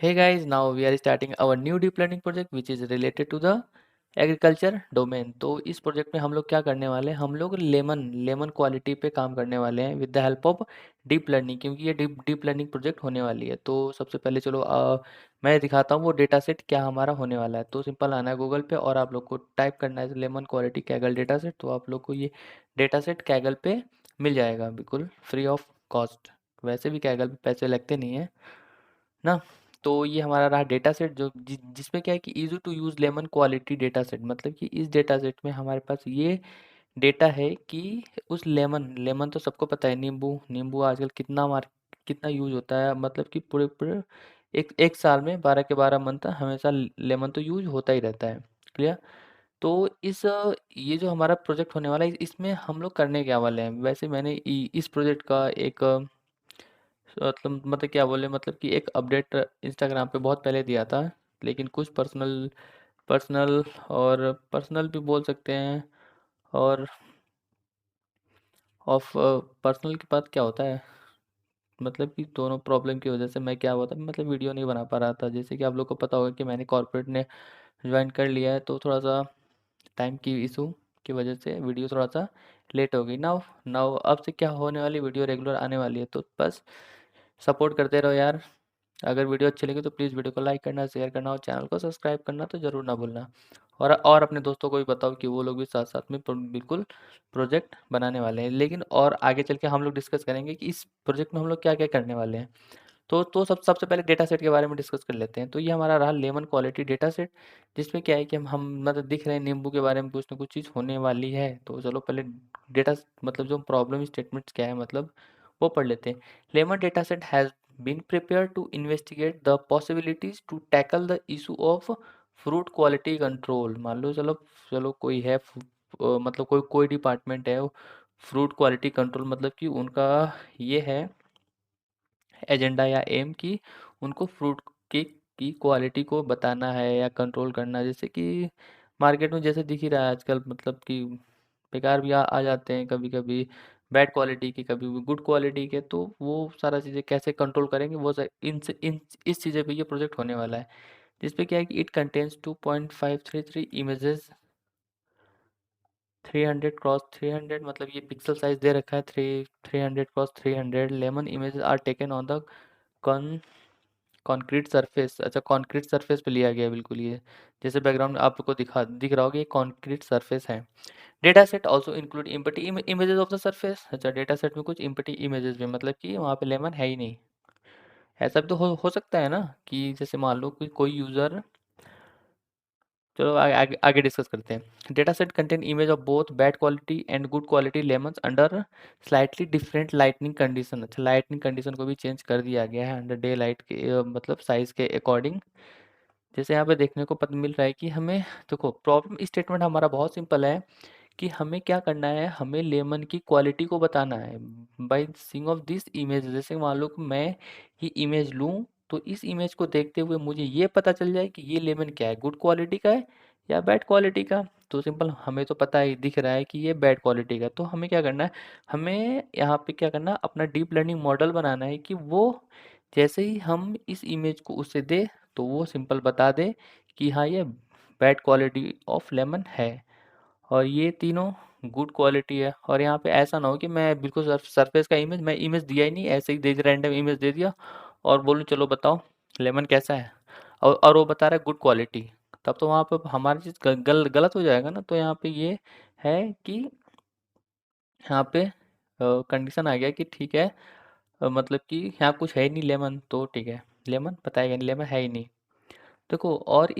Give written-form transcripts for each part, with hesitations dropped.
Hey guys, now we are starting our new deep learning project which is related to the agriculture domain. तो इस project में हम लोग क्या करने वाले हैं, हम लोग लेमन क्वालिटी पे काम करने वाले हैं with the help of deep learning, क्योंकि ये डीप लर्निंग प्रोजेक्ट होने वाली है। तो सबसे पहले चलो मैं दिखाता हूँ वो डेटा सेट क्या हमारा होने वाला है। तो सिंपल आना है गूगल पे और आप लोग को टाइप करना है lemon quality Kaggle data set. तो आप लोग को ये डेटा सेट कैगल पे मिल जाएगा बिल्कुल फ्री ऑफ कॉस्ट। वैसे भी कैगल पे पैसे लगते नहीं है ना। तो ये हमारा रहा डेटा सेट जो जिसमें क्या है कि easy to use lemon quality data set, मतलब कि इस डेटा सेट में हमारे पास ये डेटा है कि उस लेमन लेमन तो सबको पता है, नींबू नींबू आजकल कितना यूज होता है, मतलब कि पूरे पूरे एक एक साल में 12 के 12 मंथ हमेशा लेमन तो यूज होता ही रहता है। क्लियर। तो ये जो हमारा प्रोजेक्ट होने वाला है इसमें हम लोग करने क्या वाले हैं। वैसे मैंने इस प्रोजेक्ट का एक मतलब क्या बोले, मतलब कि एक अपडेट इंस्टाग्राम पे बहुत पहले दिया था, लेकिन कुछ पर्सनल पर्सनल और पर्सनल भी बोल सकते हैं। और ऑफ पर्सनल के बाद क्या होता है, मतलब कि दोनों प्रॉब्लम की वजह से मैं क्या हुआ था, मतलब वीडियो नहीं बना पा रहा था। जैसे कि आप लोग को पता होगा कि मैंने कॉर्पोरेट ने ज्वाइन कर लिया है, तो थोड़ा सा टाइम की इशू की वजह से वीडियो थोड़ा सा लेट हो गई। नाउ नाउ अब से क्या होने वाली, वीडियो रेगुलर आने वाली है। तो बस सपोर्ट करते रहो यार। अगर वीडियो अच्छी लगी तो प्लीज़ वीडियो को लाइक करना, शेयर करना और चैनल को सब्सक्राइब करना तो ज़रूर ना भूलना। और अपने दोस्तों को भी बताओ कि वो लोग भी साथ साथ में बिल्कुल प्रोजेक्ट बनाने वाले हैं। लेकिन और आगे चल के हम लोग डिस्कस करेंगे कि इस प्रोजेक्ट में हम लोग क्या क्या करने वाले हैं। तो सबसे पहले डेटा सेट के बारे में डिस्कस कर लेते हैं। तो ये हमारा रहा लेमन क्वालिटी डेटा सेट, जिसमें क्या है कि हम मतलब दिख रहे हैं नींबू के बारे में कुछ ना कुछ चीज़ होने वाली है। तो चलो पहले डेटा मतलब जो प्रॉब्लम स्टेटमेंट्स क्या है, मतलब वो पढ़ लेते हैं। Lemon data set has been prepare to investigate the possibilities to tackle the issue of fruit quality control. मान लो चलो चलो कोई है मतलब कोई कोई डिपार्टमेंट है फ्रूट क्वालिटी कंट्रोल, मतलब कि उनका ये है एजेंडा या एम की उनको फ्रूट की क्वालिटी को बताना है या कंट्रोल करना है। जैसे कि मार्केट में जैसे दिख ही रहा है आजकल, मतलब कि बेकार भी आ जाते हैं कभी कभी बैड क्वालिटी के, कभी भी गुड क्वालिटी के। तो वो सारा चीज़ें कैसे कंट्रोल करेंगे वो इन इस चीज़ें पे ये प्रोजेक्ट होने वाला है। जिसपे क्या है कि इट कंटेन्स 2.533 इमेजेस 300 क्रॉस 300, मतलब ये पिक्सल साइज दे रखा है 300 cross 300। Lemon images are taken on the con concrete surface. अच्छा, कंक्रीट सरफेस पे लिया गया है बिल्कुल ये। जैसे बैकग्राउंड में आपको दिख रहा होगा ये कंक्रीट सरफेस है। Data set also include empty images of the surface. अच्छा, डेटा सेट में कुछ इम्पटी इमेजेस भी, मतलब कि वहाँ पे लेमन है ही नहीं। ऐसा भी तो हो सकता है ना कि जैसे मान लो कि कोई यूज़र, चलो आगे डिस्कस करते हैं। Data set contain image of both bad quality and good quality lemons under slightly different lightning condition. अच्छा, लाइटनिंग कंडीशन को भी चेंज कर दिया गया है अंडर डे लाइट के मतलब साइज के अकॉर्डिंग। जैसे यहाँ पे देखने को पता मिल रहा है कि हमें, देखो प्रॉब्लम स्टेटमेंट हमारा बहुत सिंपल है कि हमें क्या करना है, हमें लेमन की क्वालिटी को बताना है by seeing of this image. जैसे मान लो कि मैं ये इमेज लूँ, तो इस इमेज को देखते हुए मुझे ये पता चल जाए कि ये लेमन क्या है, गुड क्वालिटी का है या बैड क्वालिटी का। तो सिंपल हमें तो पता ही दिख रहा है कि ये बैड क्वालिटी का। तो हमें क्या करना है, हमें यहाँ पे क्या करना है, अपना डीप लर्निंग मॉडल बनाना है कि वो जैसे ही हम इस इमेज को उसे दे तो वो सिंपल बता दे कि हाँ ये बैड क्वालिटी ऑफ लेमन है और ये तीनों गुड क्वालिटी है। और यहाँ पे ऐसा ना हो कि मैं बिल्कुल सरफेस का इमेज, मैं इमेज दिया ही नहीं, ऐसे ही दे रैंडम इमेज दे दिया और बोलूँ चलो बताओ लेमन कैसा है, और वो बता रहा है गुड क्वालिटी। तब तो वहाँ पे हमारी चीज़ गलत हो जाएगा ना। तो यहाँ पे ये है कि यहाँ पे कंडीशन आ गया कि ठीक है, मतलब कि यहाँ कुछ है ही नहीं लेमन, तो ठीक है लेमन बताएगा नहीं, लेमन है ही नहीं। देखो और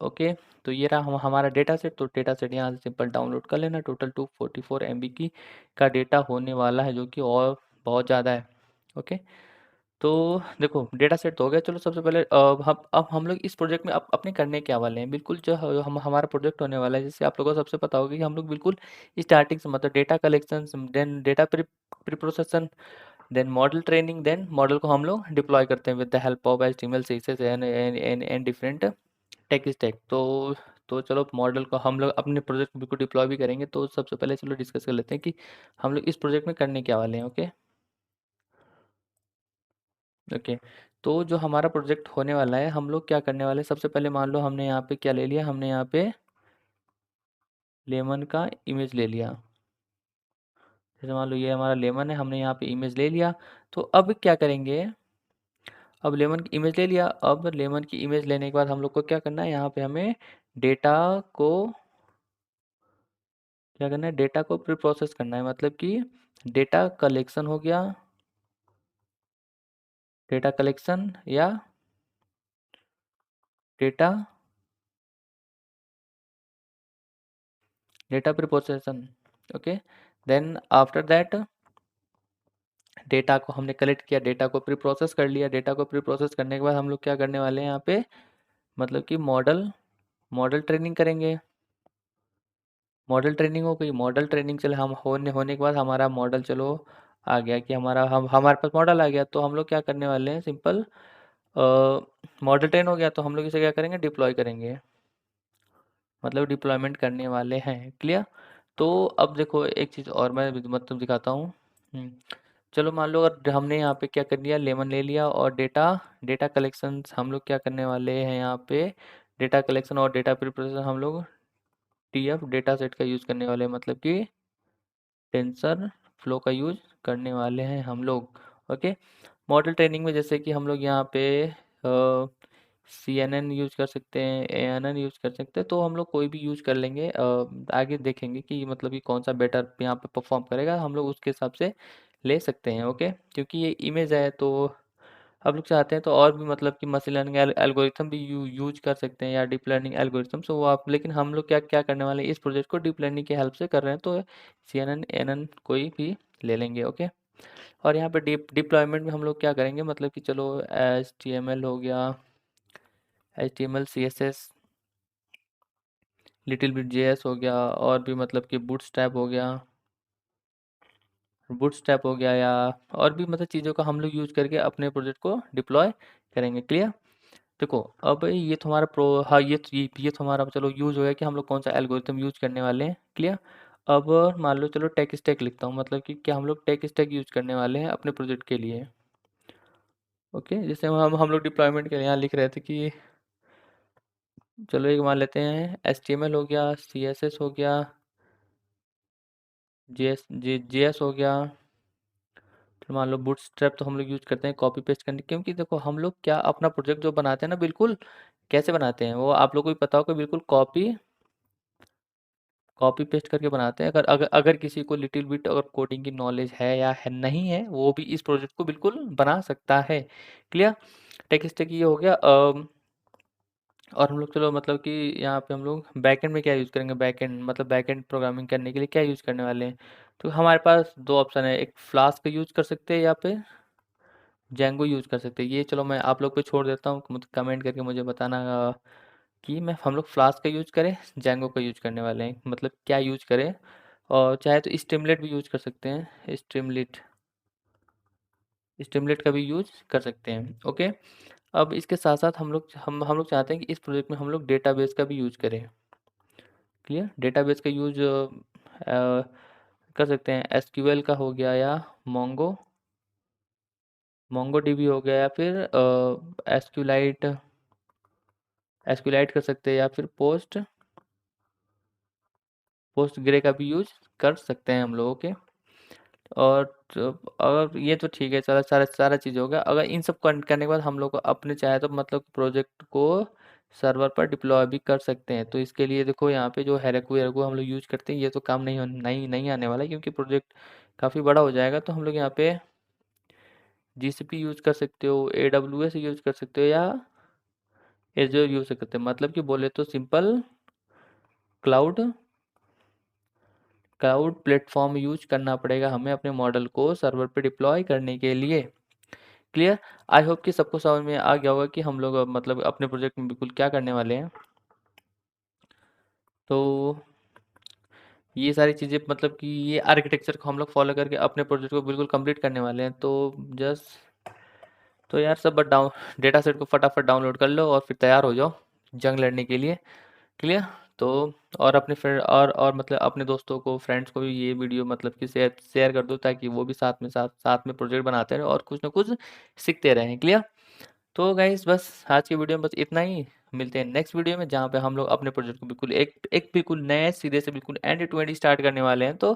ओके। तो ये रहा हमारा डेटा सेट। तो डेटा सेट यहाँ से सिंपल डाउनलोड कर लेना। टोटल 244 MB की का डेटा होने वाला है, जो कि और बहुत ज़्यादा है। ओके। तो देखो डेटा सेट तो हो गया। चलो सबसे पहले अब हम लोग इस प्रोजेक्ट में अपने करने क्या वाले हैं, बिल्कुल जो हमारा प्रोजेक्ट होने वाला है, जैसे आप लोगों को सबसे पता होगा कि हम लोग बिल्कुल स्टार्टिंग से मतलब data collection, then data pre processing, then model training, then model को हम लोग डिप्लॉय करते हैं with the help of HTML CSS and different tech stack. तो चलो मॉडल को हम लोग अपने प्रोजेक्ट में बिल्कुल डिप्लॉय भी करेंगे। तो सबसे पहले चलो डिस्कस कर लेते हैं कि हम लोग इस प्रोजेक्ट में करने क्या वाले हैं। ओके। ओके। तो जो हमारा प्रोजेक्ट होने वाला है, हम लोग क्या करने वाले हैं, सबसे पहले मान लो हमने यहाँ पे क्या ले लिया, हमने यहाँ पे लेमन का इमेज ले लिया। जैसे मान लो ये हमारा लेमन है, हमने यहाँ पे इमेज ले लिया। तो अब क्या करेंगे, अब लेमन की इमेज ले लिया। अब लेमन की इमेज लेने के बाद हम लोग को क्या करना है, यहाँ पे हमें डेटा को क्या करना है, डेटा को प्री प्रोसेस करना है। मतलब कि डेटा कलेक्शन हो गया, डेटा कलेक्शन या data data pre processing. Okay, then after that data को हमने कलेक्ट किया, डेटा को प्री प्रोसेस कर लिया। डेटा को प्री प्रोसेस करने के बाद हम लोग क्या करने वाले हैं यहाँ पे, मतलब कि मॉडल मॉडल ट्रेनिंग करेंगे। मॉडल ट्रेनिंग हो गई, मॉडल ट्रेनिंग चले हम होने होने के बाद हमारा मॉडल चलो आ गया, कि हमारे पास मॉडल आ गया। तो हम लोग क्या करने वाले हैं, सिंपल मॉडल ट्रेन हो गया तो हम लोग इसे क्या करेंगे, डिप्लॉय करेंगे, मतलब डिप्लॉयमेंट करने वाले हैं। क्लियर। तो अब देखो एक चीज़ और मैं मतलब दिखाता हूँ। चलो मान लो अगर हमने यहाँ पे क्या कर लिया, लेमन ले लिया और डेटा डेटा कलेक्शन हम लोग क्या करने वाले हैं यहाँ पे, डेटा कलेक्शन और डेटा प्रिपरेशन हम लोग टीएफ डेटा सेट का यूज़ करने वाले हैं, मतलब कि टेंसर फ्लो का यूज़ करने वाले हैं हम लोग। ओके, मॉडल ट्रेनिंग में जैसे कि हम लोग यहाँ पे सी एन एन यूज कर सकते हैं, ए एन एन यूज कर सकते हैं, तो हम लोग कोई भी यूज कर लेंगे। आगे देखेंगे कि मतलब कि कौन सा बेटर यहाँ पे परफॉर्म करेगा, हम लोग उसके हिसाब से ले सकते हैं। ओके, क्योंकि ये इमेज है तो आप लोग चाहते हैं तो और भी मतलब कि मशीन लर्निंग एल्गोरिथम भी यूज कर सकते हैं या डीप लर्निंग एल्गोरिथम। सो वो आप, लेकिन हम लोग क्या क्या करने वाले हैं, इस प्रोजेक्ट को डीप लर्निंग की हेल्प से कर रहे हैं, तो C N N N N कोई भी ले लेंगे। ओके, और यहाँ पे डिप्लॉयमेंट में हम लोग क्या करेंगे, मतलब कि चलो एच टी एम एल हो गया, H T M L C S S, little bit J S हो गया, और भी मतलब कि बूटस्ट्रैप हो गया, बूटस्ट्रैप हो गया, या और भी मतलब चीज़ों का हम लोग यूज करके अपने प्रोजेक्ट को डिप्लॉय करेंगे। क्लियर। देखो अब ये तो हमारा प्रो हाँ ये तो हमारा चलो यूज हो गया कि हम लोग कौन सा एल्गोरिथम यूज करने वाले हैं। क्लियर। अब मान लो चलो टेक स्टैक लिखता हूँ, मतलब कि क्या हम लोग टेक स्टैक यूज करने वाले हैं अपने प्रोजेक्ट के लिए। ओके, जैसे हम लोग डिप्लॉयमेंट के लिए यहाँ लिख रहे थे कि चलो एक मान लेते हैं, एच टी एम एल हो गया, सी एस एस हो गया, जे एस हो गया। फिर मान लो बूटस्ट्रैप तो हम लोग यूज करते हैं कॉपी पेस्ट करने, क्योंकि देखो हम लोग क्या अपना प्रोजेक्ट जो बनाते हैं ना, बिल्कुल कैसे बनाते हैं वो आप लोग को भी पता होगा, बिल्कुल कॉपी कॉपी पेस्ट करके बनाते हैं। अगर किसी को लिटिल बिट अगर कोडिंग की नॉलेज है या है नहीं है, वो भी इस प्रोजेक्ट को बिल्कुल बना सकता है। क्लियर। टेक स्टैक ये हो गया। और हम लोग चलो मतलब कि यहाँ पे हम लोग बैकएंड में क्या यूज़ करेंगे, बैकएंड मतलब बैकएंड प्रोग्रामिंग करने के लिए क्या यूज़ करने वाले हैं। तो हमारे पास दो ऑप्शन है, एक फ्लास्क का यूज़ कर सकते हैं या फिर जेंगो यूज़ कर सकते हैं। ये चलो मैं आप लोग पे छोड़ देता हूँ, कमेंट करके मुझे बताना कि मैं हम लोग फ्लास्क का यूज़ करें, जेंगो का यूज़ करने वाले हैं, मतलब क्या यूज़ करें। और चाहे तो स्ट्रीमलेट भी यूज़ कर सकते हैं, स्ट्रीमलेट स्ट्रीमलेट का भी यूज़ कर सकते हैं। ओके, अब इसके साथ साथ हम लोग चाहते हैं कि इस प्रोजेक्ट में हम लोग डेटाबेस का भी यूज़ करें। क्लियर। डेटाबेस का यूज़ कर सकते हैं, एसक्यूएल का हो गया, या मोंगो मोंगो डीबी हो गया, या फिर एसक्यूलाइट एसक्यूलाइट कर सकते हैं, या फिर पोस्ट ग्रे का भी यूज़ कर सकते हैं हम लोगों के। और अगर ये तो ठीक है, सारा सारा सारा चीज़ हो गया। अगर इन सब करने के बाद हम लोग को अपने चाहे तो मतलब प्रोजेक्ट को सर्वर पर डिप्लॉय भी कर सकते हैं। तो इसके लिए देखो यहाँ पे जो हेरेको वेरेको हम लोग यूज करते हैं, ये तो काम नहीं आने वाला है, क्योंकि प्रोजेक्ट काफ़ी बड़ा हो जाएगा। तो हम लोग यहाँ पे जीसीपी यूज कर सकते हो, एडब्ल्यूएस यूज कर सकते हो, या एजोर यूज कर सकते हैं। मतलब कि बोले तो simple cloud cloud platform use करना पड़ेगा हमें अपने मॉडल को सर्वर पे डिप्लॉय करने के लिए। क्लियर। आई होप कि सबको समझ में आ गया होगा कि हम लोग मतलब अपने प्रोजेक्ट में बिल्कुल क्या करने वाले हैं। तो ये सारी चीज़ें मतलब कि ये आर्किटेक्चर को हम लोग फॉलो करके अपने प्रोजेक्ट को बिल्कुल कंप्लीट करने वाले हैं। तो जस्ट तो यार सब डाउन डेटा सेट को फटाफट डाउनलोड कर लो और फिर तैयार हो जाओ जंग लड़ने के लिए। क्लियर। तो और अपने फ्रेंड और मतलब अपने दोस्तों को, फ्रेंड्स को भी ये वीडियो मतलब कि शेयर शेयर कर दो, ताकि वो भी साथ में प्रोजेक्ट बनाते रहें और कुछ ना कुछ सीखते रहें। क्लियर। तो गाइस बस आज की वीडियो में बस इतना ही। मिलते हैं नेक्स्ट वीडियो में, जहाँ पे हम लोग अपने प्रोजेक्ट को बिल्कुल एक बिल्कुल नए सिरे से बिल्कुल एंड टू एंड स्टार्ट करने वाले हैं। तो